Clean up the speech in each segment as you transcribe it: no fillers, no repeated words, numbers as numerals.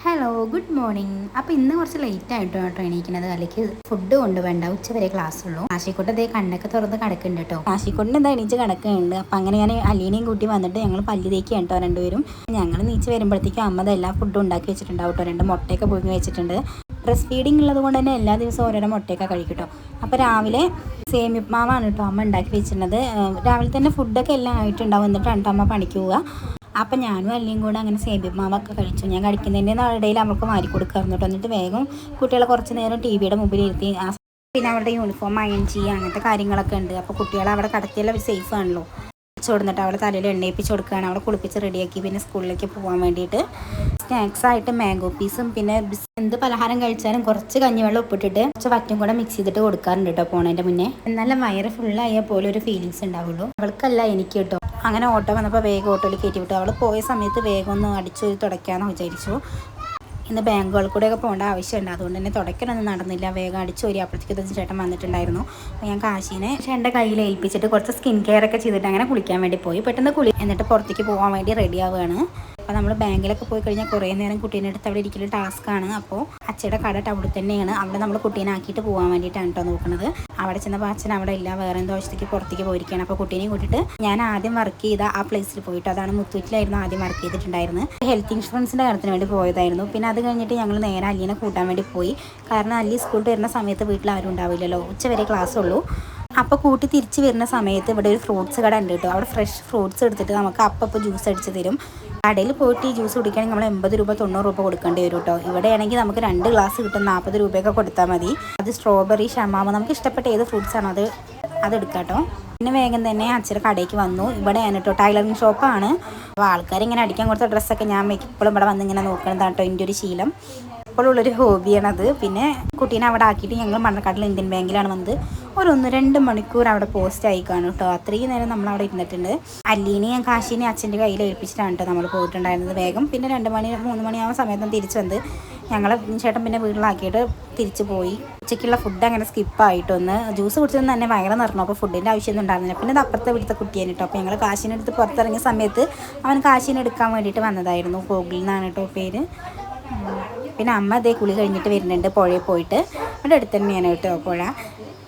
Hello good morning. അപ്പോൾ ഇന്ന് കുറച്ച് ലേറ്റ് ആയിട്ടോ എണീക്കുന്നത്. അല്ലെങ്കിൽ ഫുഡ് കൊണ്ടുവേണ്ട, ഉച്ചവരെ ക്ലാസ് ഉള്ളൂ. ആശിക്കോട്ട് അതേ കണ്ണൊക്കെ തുറന്ന് കിടക്കുന്നുണ്ട് കേട്ടോ. ആശിക്കോട്ടിന് എന്താ എണീച്ച് കിടക്കുന്നുണ്ട്. അപ്പം അങ്ങനെ ഞാൻ അലീനയും കൂട്ടി വന്നിട്ട് ഞങ്ങൾ പല്ല് തേക്കുകയാണ് കേട്ടോ രണ്ടുപേരും. ഞങ്ങൾ നീച്ച് വരുമ്പോഴത്തേക്കും അമ്മ എല്ലാ ഫുഡും ഉണ്ടാക്കി വെച്ചിട്ടുണ്ടാവും കേട്ടോ. 2 മുട്ടയൊക്കെ പുഴുങ്ങി വെച്ചിട്ടുണ്ട്. ബ്രസ്റ്റ് ഫീഡിങ് ഉള്ളത് കൊണ്ട് തന്നെ എല്ലാ ദിവസവും ഓരോരോ മുട്ടയൊക്കെ കഴിക്കും കേട്ടോ. അപ്പോൾ രാവിലെ സേമിയപ്മാവാണ് കേട്ടോ അമ്മ ഉണ്ടാക്കി വെച്ചിട്ടുള്ളത്. രാവിലെ തന്നെ ഫുഡൊക്കെ എല്ലാം ആയിട്ടുണ്ടാവും. എന്നിട്ടാണ് അമ്മ പണിക്ക് പോവുക. അപ്പം ഞാനും അല്ലിയും കൂടെ അങ്ങനെ സേമിയപ്മാവൊക്കെ കഴിച്ചു. ഞാൻ കഴിക്കുന്നതിൻ്റെ ഇടയിൽ അവർക്ക് മാറി കൊടുക്കാറുണ്ട് കേട്ടോ. എന്നിട്ട് വേഗം കുട്ടികളെ കുറച്ച് നേരം ടി വിയുടെ മുമ്പിൽ ഇരുത്തി പിന്നെ അവരുടെ യൂണിഫോം അയൺ ചെയ്യുക, അങ്ങനത്തെ കാര്യങ്ങളൊക്കെ ഉണ്ട്. അപ്പോൾ കുട്ടികളെ അവിടെ കടത്തിയെല്ലാം സേഫ് ആണല്ലോ. കൊടുത്തിട്ട് അവളെ തലയിൽ എണ്ണയിപ്പിച്ച് കൊടുക്കുകയാണ്. അവളെ കുളിപ്പിച്ച് റെഡിയാക്കി പിന്നെ സ്കൂളിലേക്ക് പോകാൻ വേണ്ടിയിട്ട് സ്നാക്സായിട്ട് മാംഗോ പീസും പിന്നെ എന്ത് പലഹാരം കഴിച്ചാലും കുറച്ച് കഞ്ഞിവെള്ളം ഉപ്പിട്ടിട്ട് കുറച്ച് വറ്റും കൂടെ മിക്സ് ചെയ്തിട്ട് കൊടുക്കാറുണ്ട് കേട്ടോ പോണതിൻ്റെ മുന്നേ. എന്നാലും വയറ് ഫുള്ളായാൽ പോലെ ഒരു ഫീലിങ്സ് ഉണ്ടാവുള്ളൂ. അവൾക്കല്ല എനിക്ക് കേട്ടോ. അങ്ങനെ ഓട്ടോ വന്നപ്പോൾ വേഗം ഓട്ടോയിൽ കയറ്റി വിട്ടു. അവൾ പോയ സമയത്ത് വേഗം ഒന്ന് അടിച്ചു തുടയ്ക്കാമെന്ന് വിചാരിച്ചു. ഇന്ന് ബാങ്കുകളിൽ കൂടെയൊക്കെ പോകേണ്ട ആവശ്യമുണ്ട്. അതുകൊണ്ട് തന്നെ തുടയ്ക്കലൊന്നും നടന്നില്ല. വേഗം അടിച്ചു വരി. അപ്പോഴത്തേക്ക് ചേട്ടൻ വന്നിട്ടുണ്ടായിരുന്നു. അപ്പോൾ ഞാൻ കാശീനെ എൻ്റെ കയ്യിൽ ഏൽപ്പിച്ചിട്ട് കുറച്ച് സ്കിൻ കെയർ ഒക്കെ ചെയ്തിട്ട് അങ്ങനെ കുളിക്കാൻ വേണ്ടി പോയി. പെട്ടെന്ന് എന്നിട്ട് പുറത്തേക്ക് പോകാൻ വേണ്ടി റെഡി ആവുകയാണ്. അപ്പോൾ നമ്മൾ ബാങ്കിലൊക്കെ പോയി കഴിഞ്ഞാൽ കുറേ നേരം കുട്ടീൻ്റെ അടുത്ത് അവിടെ ഇരിക്കൽ ടാസ്ക്കാണ്. അപ്പോൾ അച്ഛയുടെ കട അവിടെ തന്നെയാണ്. അവിടെ നമ്മൾ കുട്ടീനെ ആക്കിയിട്ട് പോകാൻ വേണ്ടിയിട്ടാണ് കേട്ടോ നോക്കുന്നത്. അവിടെ ചെന്നപ്പോൾ അച്ഛൻ അവിടെ ഇല്ല, വേറെ എന്തോ ആവശ്യത്തേക്ക് പുറത്തേക്ക് പോയിരിക്കുകയാണ്. അപ്പോൾ കുട്ടീനെയും കൂട്ടിയിട്ട് ഞാൻ ആദ്യം വർക്ക് ചെയ്ത ആ പ്ലേസിൽ പോയിട്ട്, അതാണ് മുത്തൂറ്റിലായിരുന്നു ആദ്യം വർക്ക് ചെയ്തിട്ടുണ്ടായിരുന്നത്. ഹെൽത്ത് ഇൻഷുറൻസിൻ്റെ കാര്യത്തിന് വേണ്ടി പോയതായിരുന്നു. പിന്നെ അത് കഴിഞ്ഞിട്ട് ഞങ്ങൾ നേരെ അല്ലീനെ കൂട്ടാൻ വേണ്ടി പോയി. കാരണം അല്ലി സ്കൂളിൽ വരുന്ന സമയത്ത് വീട്ടിൽ ആരും ഉണ്ടാവില്ലല്ലോ, ഉച്ചവരെ ക്ലാസ് ഉള്ളൂ. അപ്പോൾ കൂട്ടി തിരിച്ച് വരുന്ന സമയത്ത് ഇവിടെ ഒരു ഫ്രൂട്ട്സ് കട ഉണ്ട് കേട്ടോ. അവിടെ ഫ്രഷ് ഫ്രൂട്ട്സ് എടുത്തിട്ട് നമുക്ക് അപ്പം ജ്യൂസ് അടിച്ച് തരും. കടയിൽ പോയിട്ട് ഈ ജ്യൂസ് കുടിക്കുകയാണെങ്കിൽ നമ്മൾ 80 രൂപ 90 രൂപ കൊടുക്കേണ്ടി വരും കേട്ടോ. ഇവിടെയാണെങ്കിൽ നമുക്ക് 2 ഗ്ലാസ് കിട്ടും, 40 രൂപയൊക്കെ കൊടുത്താൽ മതി. അത് സ്ട്രോബെറി, ഷമാമ, നമുക്ക് ഇഷ്ടപ്പെട്ട ഏത് ഫ്രൂട്ട്സാണോ അതെടുക്കാം കേട്ടോ. പിന്നെ വേഗം തന്നെ അച്ഛൻ്റെ കടയ്ക്ക് വന്നു. ഇവിടെയാണ് കേട്ടോ ടൈലറിങ് ഷോപ്പാണ്. അപ്പോൾ ആൾക്കാരിങ്ങനെ അടിക്കാൻ കൊടുത്ത ഡ്രസ്സൊക്കെ ഞാൻ എപ്പോഴും ഇവിടെ വന്ന് ഇങ്ങനെ നോക്കുന്നതാണ് കേട്ടോ. എൻ്റെ ഒരു ശീലം, ഇപ്പോഴുള്ളൊരു ഹോബിയാണത്. പിന്നെ കുട്ടീനെ അവിടെ ആക്കിയിട്ട് ഞങ്ങൾ മണ്ണക്കാട്ടിൽ ഇന്ത്യൻ ബാങ്കിലാണ് വന്നത്. ഒരു 1-2 മണിക്കൂർ അവിടെ പോസ്റ്റ് ആയി കാണും കേട്ടോ. അത്രയും നേരം നമ്മളവിടെ ഇരുന്നിട്ടുണ്ട്. അല്ലീനെയും കാശീനെയും അച്ഛൻ്റെ കയ്യിൽ ഏൽപ്പിച്ചിട്ടാണ് കേട്ടോ നമ്മൾ പോയിട്ടുണ്ടായിരുന്നത്. വേഗം പിന്നെ 2 മണി 3 മണിയാവുന്ന സമയത്തും തിരിച്ച് വന്ന് ഞങ്ങളെ ചേട്ടൻ പിന്നെ വീട്ടിലാക്കിയിട്ട് തിരിച്ചു പോയി. ഉച്ചയ്ക്കുള്ള ഫുഡ് അങ്ങനെ സ്കിപ്പായിട്ടൊന്ന് ജ്യൂസ് കുടിച്ചൊന്നും തന്നെ ഭയങ്കര നിറഞ്ഞു. അപ്പോൾ ഫുഡിൻ്റെ ആവശ്യമൊന്നും ഉണ്ടായിരുന്നില്ല. പിന്നെ അത് അപ്പുറത്തെ വീട്ടിലത്തെ കുട്ടിയാണ് കേട്ടോ. അപ്പോൾ ഞങ്ങൾ കാശീനെ എടുത്ത് പുറത്തിറങ്ങിയ സമയത്ത് അവൻ കാശീനെ എടുക്കാൻ വേണ്ടിയിട്ട് വന്നതായിരുന്നു. ഗോകുൽ എന്നാണ് കേട്ടോ പേര്. പിന്നെ അമ്മ അതേ കുളി കഴിഞ്ഞിട്ട് വരുന്നുണ്ട് പുഴയിൽ പോയിട്ട്. അവിടെ അടുത്ത് തന്നെയാണ് കേട്ടോ പുഴ.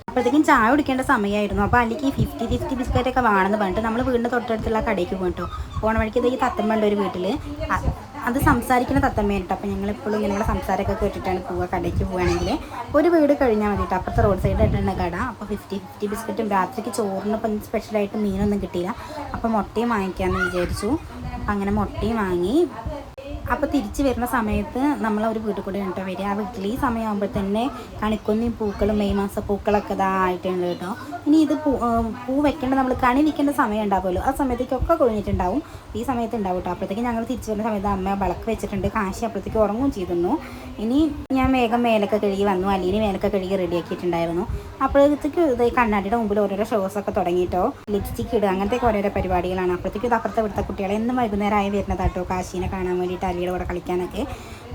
അപ്പോഴത്തേക്കും ചായ കുടിക്കേണ്ട സമയമായിരുന്നു. അപ്പോൾ അല്ലെങ്കിൽ 50 ബിസ്ക്കറ്റൊക്കെ വേണമെന്ന് പറഞ്ഞിട്ട് നമ്മൾ വീടിൻ്റെ തൊട്ടടുത്തുള്ള കടയ്ക്ക് പോകട്ടോ. പോണ വഴിക്ക് ഇതേക്ക് തത്തമ്മ ഉണ്ട് ഒരു വീട്ടിൽ. അത് സംസാരിക്കുന്ന തത്തമ്മയാണ് കേട്ടോ. അപ്പോൾ ഞങ്ങളെപ്പോഴും ഇങ്ങനെയുള്ള സംസാരമൊക്കെ കേട്ടിട്ടാണ് പോവുക. കടയ്ക്ക് പോവുകയാണെങ്കിൽ ഒരു വീട് കഴിഞ്ഞാൽ മതി കേട്ടോ. അപ്പുറത്തെ റോഡ് സൈഡായിട്ടാണ് കട. അപ്പോൾ 50 ബിസ്ക്കറ്റും രാത്രിക്ക് ചോറിന് ഇപ്പം സ്പെഷ്യലായിട്ട് മീനൊന്നും കിട്ടിയില്ല. അപ്പോൾ മുട്ടയും വാങ്ങിക്കാമെന്ന് വിചാരിച്ചു. അപ്പം അങ്ങനെ മുട്ടയും വാങ്ങി. അപ്പോൾ തിരിച്ച് വരുന്ന സമയത്ത് നമ്മളൊരു വീട്ടിൽ കൂടെ കേട്ടോ വരിക. ആ വീട്ടിൽ ഈ സമയമാകുമ്പോൾ തന്നെ കണിക്കൊന്നയും പൂക്കളും മെയ് മാസ പൂക്കളൊക്കെ ഇതായിട്ടുണ്ട് കേട്ടോ. ഇനി ഇത് പൂ വെക്കേണ്ട നമ്മൾ കണി വെക്കേണ്ട സമയം ഉണ്ടാവുമല്ലോ, ആ സമയത്തേക്കൊക്കെ കൊഴിഞ്ഞിട്ടുണ്ടാവും. ഈ സമയത്ത് ഉണ്ടാവും കേട്ടോ. അപ്പോഴത്തേക്ക് ഞങ്ങൾ തിരിച്ച് വരുന്ന സമയത്ത് അമ്മ വിളക്ക് വെച്ചിട്ടുണ്ട്. കാശി അപ്പോഴത്തേക്ക് ഉറങ്ങും ചെയ്തിരുന്നു. ഇനി ഞാൻ വേഗം മേലൊക്കെ കഴുകി വന്നു. അല്ലീനെ മേലൊക്കെ കഴുകി റെഡിയാക്കിയിട്ടുണ്ടായിരുന്നു. അപ്പോഴത്തേക്ക് ഇത് കണ്ണാടിയുടെ മുമ്പിൽ ഓരോരോ ഷോസൊക്കെ തുടങ്ങിയിട്ടോ. ലിപ്സ്റ്റിക് ഇടുക, അങ്ങനത്തെ ഓരോരോ പരിപാടികളാണ്. അപ്പോഴത്തേക്കും ഇത് അപ്പുറത്തെ ഇവിടുത്തെ കുട്ടികളെ എന്നും വൈകുന്നേരമായി വരുന്നതാട്ടോ കാശീനെ കാണാൻ വേണ്ടിയിട്ട്, അല്ലിയുടെ കൂടെ കളിക്കാനൊക്കെ.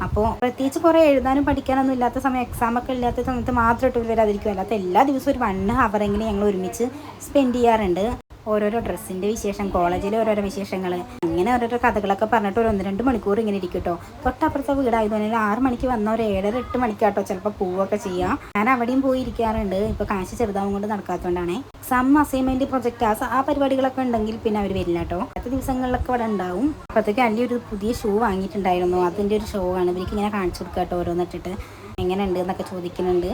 അപ്പോൾ പ്രത്യേകിച്ച് കുറേ എഴുതാനും പഠിക്കാനൊന്നും ഇല്ലാത്ത സമയം, എക്സാമൊക്കെ ഇല്ലാത്ത സമയത്ത് മാത്രമായിട്ട് വരാതിരിക്കും. അല്ലാത്ത എല്ലാ ദിവസവും ഒരു 1 ഹവറെങ്കിലും ഞങ്ങൾ ഒരുമിച്ച് സ്പെൻഡ് ചെയ്യാറുണ്ട്. ഓരോരോ ഡ്രസ്സിൻ്റെ വിശേഷം, കോളേജിലെ ഓരോരോ വിശേഷങ്ങൾ, അങ്ങനെ ഓരോരോ കഥകളൊക്കെ പറഞ്ഞിട്ട് ഒരു 1-2 മണിക്കൂർ ഇങ്ങനെ ഇരിക്കും കേട്ടോ. തൊട്ടപ്പുറത്തെ വീടായതുകൊണ്ട് 6 മണിക്ക് വന്ന ഒരു 7-8 മണിക്കാട്ടോ ചിലപ്പോൾ പോവുകയൊക്കെ ചെയ്യാം. ഞാൻ അവിടെയും പോയി ഇരിക്കാറുണ്ട്. ഇപ്പോൾ കാശ് ചെറുതാവും കൊണ്ട് നടക്കാത്തതുകൊണ്ടാണ്. എക്സാം, അസൈൻമെൻറ്റ്, പ്രൊജക്റ്റ് ആ പരിപാടികളൊക്കെ ഉണ്ടെങ്കിൽ പിന്നെ അവർ വരില്ല കേട്ടോ. അടുത്ത ദിവസങ്ങളിലൊക്കെ അവിടെ ഉണ്ടാവും. അപ്പോഴത്തേക്ക് അല്ലി ഒരു പുതിയ ഷൂ വാങ്ങിയിട്ടുണ്ടായിരുന്നു. അതിൻ്റെ ഒരു ഷോ ആണ്. ഇവർക്ക് ഇങ്ങനെ കാണിച്ചു കൊടുക്കുക കേട്ടോ. ഓരോന്നിട്ടിട്ട് എങ്ങനെയുണ്ട് എന്നൊക്കെ ചോദിക്കുന്നുണ്ട്.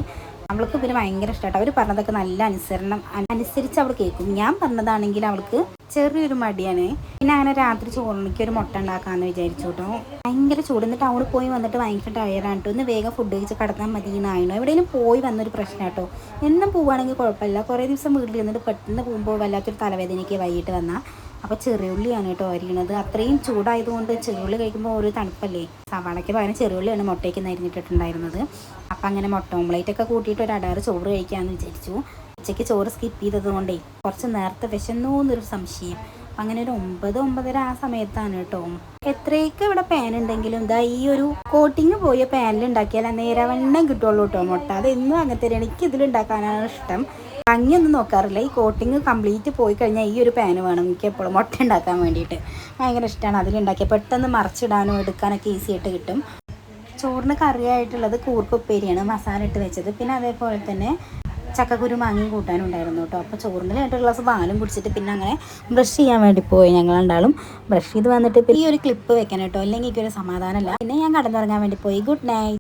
അവൾക്ക് പിന്നെ ഭയങ്കര ഇഷ്ടമായിട്ട് അവർ പറഞ്ഞതൊക്കെ നല്ല അനുസരിച്ച് അവൾ കേൾക്കും. ഞാൻ പറഞ്ഞതാണെങ്കിൽ അവൾക്ക് ചെറിയൊരു മടിയാണ്. പിന്നെ അങ്ങനെ രാത്രി ചോറിനൊക്കെ ഒരു മുട്ട ഉണ്ടാക്കാമെന്ന് വിചാരിച്ചു കേട്ടോ. ഭയങ്കര ചൂട്. എന്നിട്ട് അവിടെ പോയി വന്നിട്ട് ഭയങ്കര ടയറാണ് കേട്ടോ. ഒന്ന് വേഗം ഫുഡ് കഴിച്ച് കിടന്നാൽ മതി എന്നായിരുന്നു. എവിടെയെങ്കിലും പോയി വന്നൊരു പ്രശ്നം കേട്ടോ. എന്നും പോവുകയാണെങ്കിൽ കുഴപ്പമില്ല. കുറേ ദിവസം വീട്ടിൽ ഇരുന്നിട്ട് പെട്ടെന്ന് പോകുമ്പോൾ വല്ലാത്തൊരു തലവേദനയ്ക്ക് വൈകിട്ട് വന്നാൽ. അപ്പോൾ ചെറിയുള്ളിയാണ് കേട്ടോ അരിയണത്. അത്രയും ചൂടായതുകൊണ്ട് ചെറിയുള്ളി കഴിക്കുമ്പോൾ ഒരു തണുപ്പല്ലേ. സവാളയ്ക്ക് പകരം ചെറിയുള്ളിയാണ് മുട്ടയ്ക്ക് അരിഞ്ഞിട്ടുണ്ടായിരുന്നത്. അപ്പം അങ്ങനെ മുട്ട ഓംലേറ്റൊക്കെ കൂട്ടിയിട്ട് ഒരു അടാറ് ചോറ് കഴിക്കാമെന്ന് വിചാരിച്ചു. ഉച്ചയ്ക്ക് ചോറ് സ്കിപ്പ് ചെയ്തത് കൊണ്ടേ കുറച്ച് നേരത്തെ വിശന്നു എന്നൊരു സംശയം. അങ്ങനെ ഒരു 9-9:30 ആ സമയത്താണ് കേട്ടോ. എത്രയൊക്കെ ഇവിടെ പാൻ ഉണ്ടെങ്കിലും ഇതാ ഈ ഒരു കോട്ടിങ് പോയ പാനിൽ ഉണ്ടാക്കിയാൽ നേരവണ്ണം കിട്ടുള്ളൂ കേട്ടോ മുട്ട. അതെന്നും അങ്ങനത്തെ എനിക്ക് ഇതിലുണ്ടാക്കാനാണ് ഇഷ്ടം. ഭംഗിയൊന്നും നോക്കാറില്ല. ഈ കോട്ടിങ് കംപ്ലീറ്റ് പോയി കഴിഞ്ഞാൽ ഈ ഒരു പാന് വേണം എനിക്ക് എപ്പോഴും മുട്ട ഉണ്ടാക്കാൻ വേണ്ടിയിട്ട്. ഭയങ്കര ഇഷ്ടമാണ് അതിലുണ്ടാക്കിയാൽ. പെട്ടെന്ന് മറിച്ചിടാനും എടുക്കാനൊക്കെ ഈസി ആയിട്ട് കിട്ടും. ചോറിന് കറിയായിട്ടുള്ളത് കൂർക്കുപ്പേരിയാണ്, മസാല ഇട്ട് വെച്ചത്. പിന്നെ അതേപോലെ തന്നെ ചക്കക്കുരു മാങ്ങയും കൂട്ടാനും ഉണ്ടായിരുന്നു കേട്ടോ. അപ്പോൾ ചോറിന് 2 ഗ്ലാസ് പാലും കുടിച്ചിട്ട് പിന്നെ അങ്ങനെ ബ്രഷ് ചെയ്യാൻ വേണ്ടി പോയി. ഞങ്ങൾ രണ്ടാളും ബ്രഷ് ചെയ്ത് വന്നിട്ട് ഈ ഒരു ക്ലിപ്പ് വെക്കണം കേട്ടോ, അല്ലെങ്കിൽ എനിക്കൊരു സമാധാനമല്ല. പിന്നെ ഞാൻ കടന്നുറങ്ങാൻ വേണ്ടി പോയി. Good night.